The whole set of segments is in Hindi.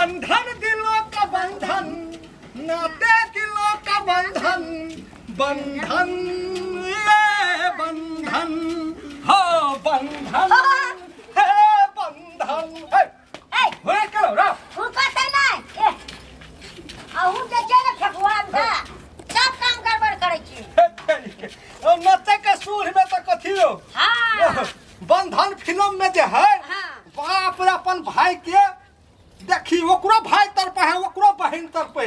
बंधन दिलों का बंधन, नाते दिलों का बंधन, बंधन ये बंधन हो बंधन है बंधन है। होए करो रा फुकते नहीं अहू जे छै ने ठकुआन का सब काम गड़बड़ करै छी। ओ नचे के सूर में तो कथी हो हां बंधन फिल्म में जे है बाप रे अपन भाई के देखी ओकरो भाई तरफ है ओकरो बहन तरफ है।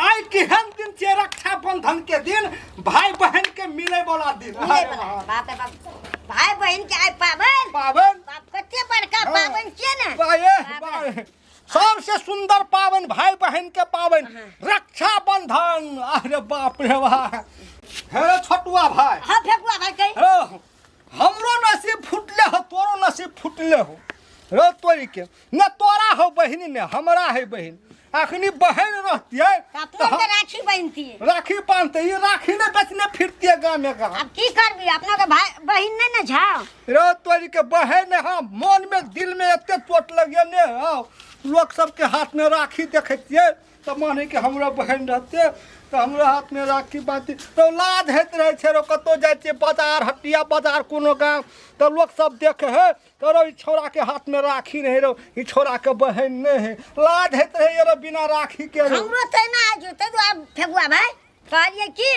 आई केहन दिन छै रक्षा बंधन के दिन भाई बहन के मिले वाला दिन मिले वाला बाप रे बाप भाई बहन के आई पावन बाप कते बड़का पावन छै ने बाए सबसे सुंदर पावन भाई बहन के पावन रक्षा बंधन। अरे बाप रे वाह हे छोटुआ भाई हां फेकुआ भाई कही हमरो नसीब फुटले हो तोरो नसीब फुटले हो रो तोरी के न तोरा हो बहिनी ने हमरा है बहिन अखनी बहन रहतिए अपनो के राखी बांधती राखी बांधते ये राखी ने बेचने फिरती गांव में गांव। अब की करबी अपना के भाई बहिन ने न झाओ रो तोरी के बहन हां मन में दिल में एते चोट लगे ने लोग सबके हाथ में राखी देखतिए तो माने कि हमरा बहन रहते तो हमरा हाथ में राखी बांधती तो लाज हेत रहे छे रो कतो जाय छे बाजार हटिया बाजार कोनो गांव तो लोग सब देखे है तो रो ई छोरा के हाथ में राखी नहीं रो ई छोरा के बहन नहीं है लाज हेत रहे ये रो बिना राखी के रो हमरो त ना आजो त अब फेकुआ भाई कहलिए की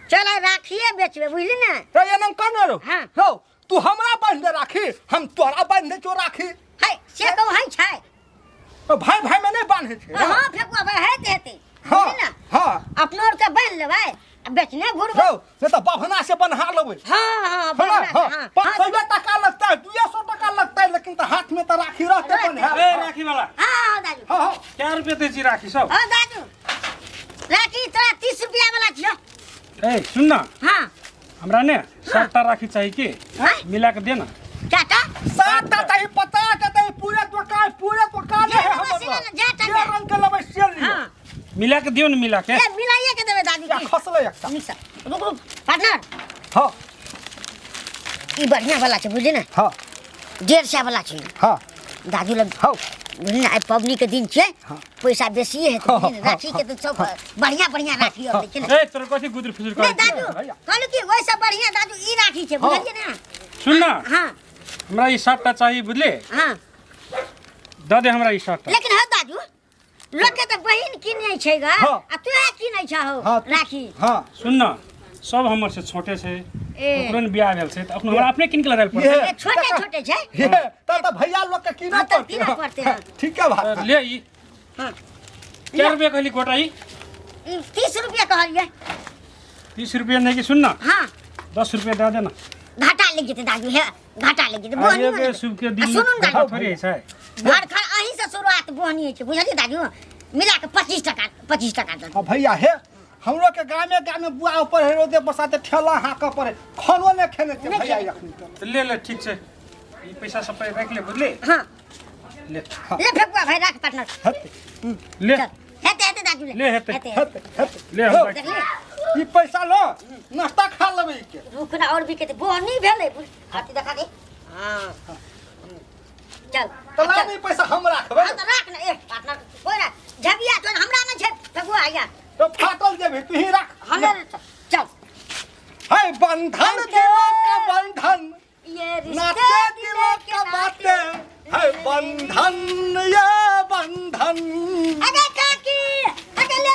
चल राखिए बेचबे बुझली ना तो ये नम कन रो हां हो तू हमरा बांध दे राखी हम तोरा बांध दे जो राखी है से कहू है छै तो भाई भाई में नहीं बांधे छे हां फेकुआ भाई है देते हां ना हां अपनो और के बांध लेबै बेचने घुरबो हो नहीं तो बभना से बन्हा लेबै हां हां हां 500 टका लगता है 200 टका लगता है लेकिन तो हाथ में तो राखी रहते बन है ए राखी वाला हां दादू हां क्या रुपए दे छी राखी सब हां दादू राखी तोरा 30 रुपया वाला छियो ए सुन ना हां हमरा ने 7टा राखी चाहिए के मिला के देना चाटा 7टा चाहिए 50 का चाहिए पूरे दुकान है हमरा ये रंग के लेबै से लियो हां मिला के दियो न मिला के ए मिलाइए के देबे दादी या की खसले एकटा मिक्स रुक पार्टनर हां ई बढ़िया वाला छै बुझली ना हां 150 वाला छै हां दादू लग हां बुझली ना आई पबनी के दिन छै पैसा बेसी है तो राखी के तो सब बढ़िया राखी और लेकिन ए तोर कथि गुदर फुसर नहीं कर दादू कहलू कि वही सब बढ़िया दादू ई राखी छै बुझलिए ना सुन ना हां हमरा ई 7टा चाहिए बुझले हां द दे हमरा ई 7टा लेकिन है दादू लोग के तो बहिन किनै छै ग आ तू किनै छहो राखी हां सुन ना सब हमर से छोटे छै ओकरो ने बियाह भेल छै त हमरा अपने किन के लगाइल पड़े ये छोटे छै ये तो भैया लोग के कीना पड़ते ठीक है बात ले ई हां क्या रुपया कहली गोटा ई 30 रुपया कहलिए 30 रुपया नहीं कि सुन ना हां 10 रुपया दे देना घाटा लग जेते दादू है घाटा लग जेते अरे बे शुभ के दिन सुनू ना थोड़ी छै घर खा अहीं से शुरुआत बोहनी छै बुझलिए दादू मिला के 25 टका दे भैया है हमरो के गांव में बुआ ऊपर है रोदे बसाते ठेला हाका पड़े खानो ने खेने के भैया अखनी तो ले ठीक छै ई पैसा सब पे रख ले बुझले हां ले ले फेकुआ भाई राख पार्टनर ले हेते दादू ले हेते ले हो, हम देख ले ई पैसा लो नाश्ता खा लेबै के रुक ना और भी के बोहनी भेले हाथी दिखा दे हां चल तो ला नहीं पैसा हम राखबै हां तो राख ना ए पार्टनर कोई ना झबिया तो हमरा ना छै फेकुआ आया तो फाटल जेबे तू ही राख हमें चल है बंधन दिलों का बंधन ये नाते रिश्ते दिलों का बातें है बंधन ये बंधन अरे काकी अरे ले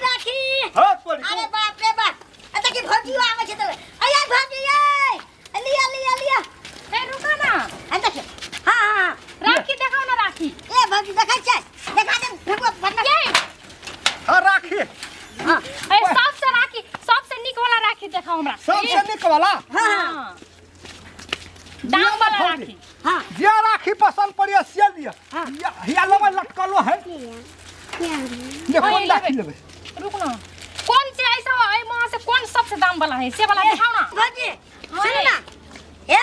राखी हां तोरी अरे बाप रे बाप अत की भौजी आवे छै तो अया भौजी ए लिया ए रुको ना अंत के हां राखी देखाओ ना राखी ए भौजी देखै छै देखा दे फेकुआ पन्ना ये हां राखी हां ए सबसे निक वाला राखी देखाओ हमरा सबसे निक वाला हां दाम वाला राखी हां जे राखी पसंद पड़िया से लिया हिया लेबै लटकलो है ये कौन ओए, राखी लेबै रुक ना कौन से ऐसा है वहां से कौन सबसे दाम वाला है से वाला दिखाओ ना भौजी सुन ना ए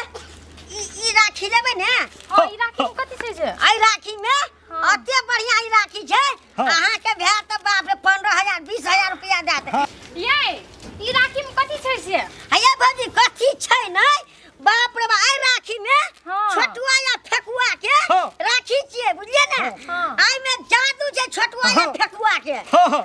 ई राखी लेबै ने हां ई राखी में कथि छै जे आई राखी में अते बढ़िया ई राखी छै अहाँ के भै त बाप रे 15000 20000 रुपया देत ये ई राखी में कथि छै से हैया भौजी कथि छै नै बाप रे बा आई राखी में हाँ। छोटुआ या फेकुआ के राखी छियै बुझलिए ने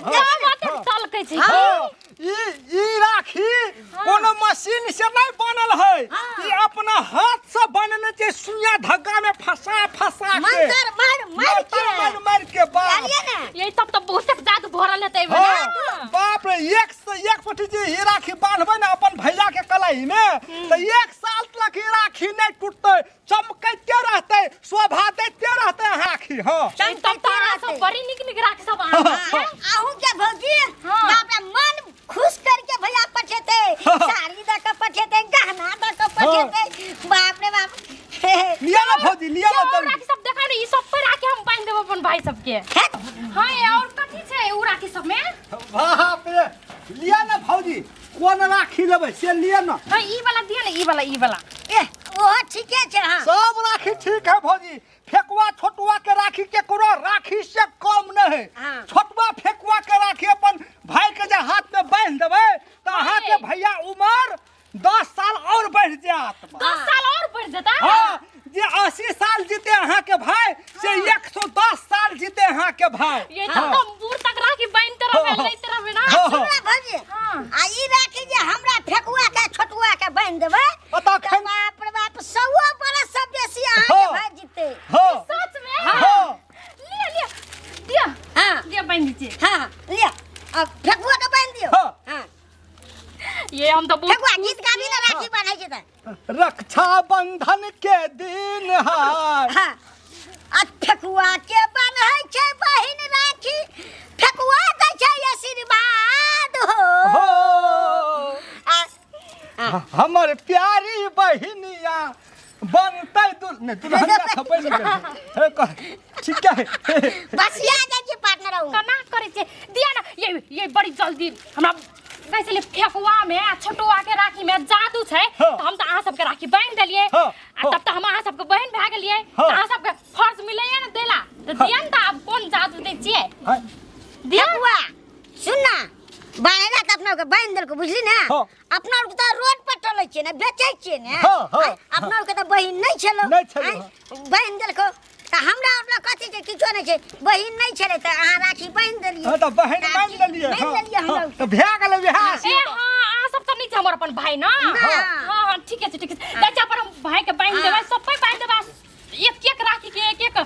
बात चल के छी हाँ, ई राखी कोनो मशीन से नहीं बनल है ई अपना हाथ से बनने के सुइया धागा में फंसा के मार के बाप ये तब तो बहुत जादू भरल है तब हाँ, बाप रे एक से एक पट्टी जे ई राखी बांधबे ना अपन भैया के कलाई में तो 1 साल तक ई राखी नहीं टूटते चमकते रहते शोभा देते रहते राखी हां तब तारा सब बड़ी निक राखी सब आहू के भौजी बाप रे मन खुश करके भैया पठेते साड़ी द के पठेते गहना द के पठेते बाप रे बाप लिया ना भौजी लिया ना और राखी सब देखा नहीं ई सब पे राखी हम बांध देब अपन भाई सब के हां ये और कथि छै उ राखी सब में बाप रे लिया ना भौजी कोन राखी लेबै से लिया ना हां ई वाला दिया ना ई वाला ए ओ ठीके छै हां सब राखी ठीक है भौजी फेकुआ छोटुआ के राखी के करो राखी से कम नहीं है छोटुआ फेकुआ के राखी अपन भाई के जे हाथ में बांध देबै तो अहाँ के भैया उम्र 10 साल और बढ़ जात 10 साल और बढ़ जाता हां जे 80 साल जीते अहाँ के भाई से 110 साल जीते अहाँ के भाई ये तो बूढ़ तक राखी बांधते रहबे लेते रहबे ना सुना भौजी आ ई राखी जे हमरा फेकुआ के छोटुआ के बांध देबै पता तो बाप रे बाप 100 बरस से बेसी अहाँ के भाई जीते हां सच में हां लिया दिया हां दिया बांध दीजिए हां लिया अब फेकुआ के बांध दियो हाँ। हां ये हम तो फेकुआ गीत गाबी ना राखी बांधै छै त रक्षा बंधन के दिन है हां आ फेकुआ के बांधै छै बहिन राखी फेकुआ दै छै आशीर्वाद हो हमर प्यारी बहिनिया बनते दुल्हनिया खपै नहीं ठीक है बसिया जाइ छै पार्टनर हूं कना करे छे दिया ना ये बड़ी जल्दी हमरा कैसे ले फेकुआ में छोटुआ के राखी में जादू छै तो हम त अहाँ सब के राखी बांध देलिए आ तब त हम अहाँ सब के बहन भए गेलिए त अहाँ सब के फर्ज मिलैया ना देला त दिया न त अब कोन जादू दै छिए फेकुआ सुन ना बांधला त अपना के बांध देलको बुझली ना अपना के त रोड पर टलै छै ना बेचै छै ना अपना के त बहिन नहीं छलो बांध देलको त हमरा अपना कथि छै किछो नहीं छै बहिन नहीं छले त अहाँ राखी बांध देलिए हां त बहन बांध लेलिए हां त भए गेलै बियाह ए हां अहाँ सब त नहीं छै हमर अपन भाई ना हां ठीक है दैचा पर हम भाई के बांध देबै सब पे बांध देबै एक राखी के एक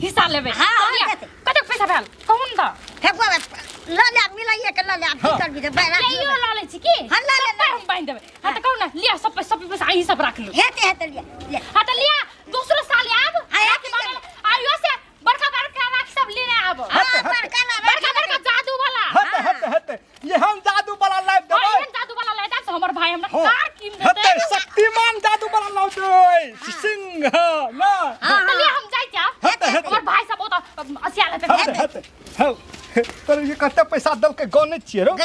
हिस्सा लेबै कते पैसा भेल कहून त फेकुआ ल ले मिलाइए के ल ले आप की करबी त राखी यो ल ले छी की हां ल ले हम बांध देबै हां त कहू ना लिया सब पैसा आई सब राख लो हेते लिया ले हां त लिया दूसरो साल आब राखी बांधल आइयो से बड़का राखी सब लेने आब बड़का जादू वाला हते ये हम जादू वाला लाइव देबै हम जादू वाला लाइव देबै हमर भाई हमरा कार किन हते देतै शक्तिमान जादू वाला लाइव देबै सिंह ना त लिया हम जाई छ हमर भाई सब ओ त असिया लेते हते पर ये कते पैसा दल के गने छिए रो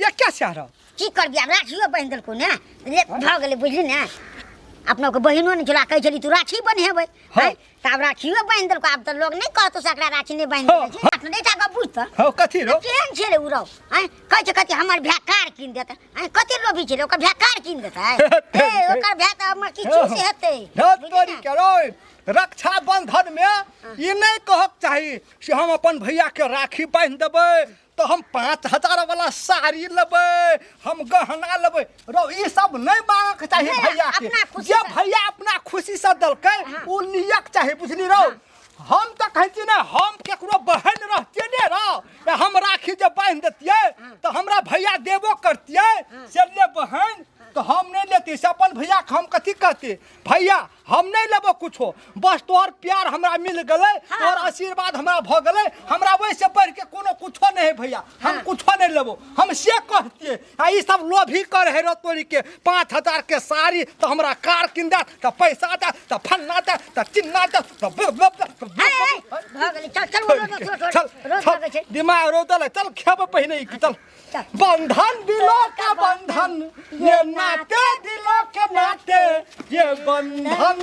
ये क्या चाह रहा की करबी अब राखियो बांध देलको ना ले भ गेलै बुझली ना अपना के बहिनो ने चला कहै छली तू राखी बन्हेबै हैं त अब राखियो बांध देलको अब त लोग नहीं कहतो सकरा राखी नहीं बांध देले छै अपने देखा के बुझ त हो कथि रो केहन छै रे उरो हैं कहै छै कथि हमर भ्या कार किन देतै हैं कथि लोभी छै रे ओकर भ्या कार किन देतै ए ओकर भ्या त हमर किछु से हेतै तोरी के रो रक्षा बंधन में ये नहीं कहक चाहिए कि हम अपन भैया के राखी बांध देबै तो हम 5000 वाला साड़ी लेबै हम गहना लेबै रो ई सब नहीं मांगक चाहिए भैया के जे भैया अपना खुशी से दलकै उ लियक चाहिए बुझली रो हम त कहै छी ना हम केकरो बहन रहतिए ने रो हम राखी जे बांध देतिए तो हमरा भैया देबो करतिए से ले बहन तो हम नहीं लेते से अपन भैया के हम कथी कहते भैया हम नहीं लेबो कुछो बस तोहर प्यार हमरा मिल गेलै तोहर आशीर्वाद हमरा भ गेलै हमरा वै से बढ़ के कोनो कुछो नहीं है भैया हम कुछो नहीं लेबो हम से कहतिए आ ई सब लोभी कर है रो तोरी के 5000 के साड़ी तो हमरा कार किन दे त पैसा दे त फन्ना दे त चिन्ना दे त भ गेलै चल दिमाग रो दले चल खेब पहिने चल बंधन दिलों का बंधन ये नाते दिलों के नाते ये बंधन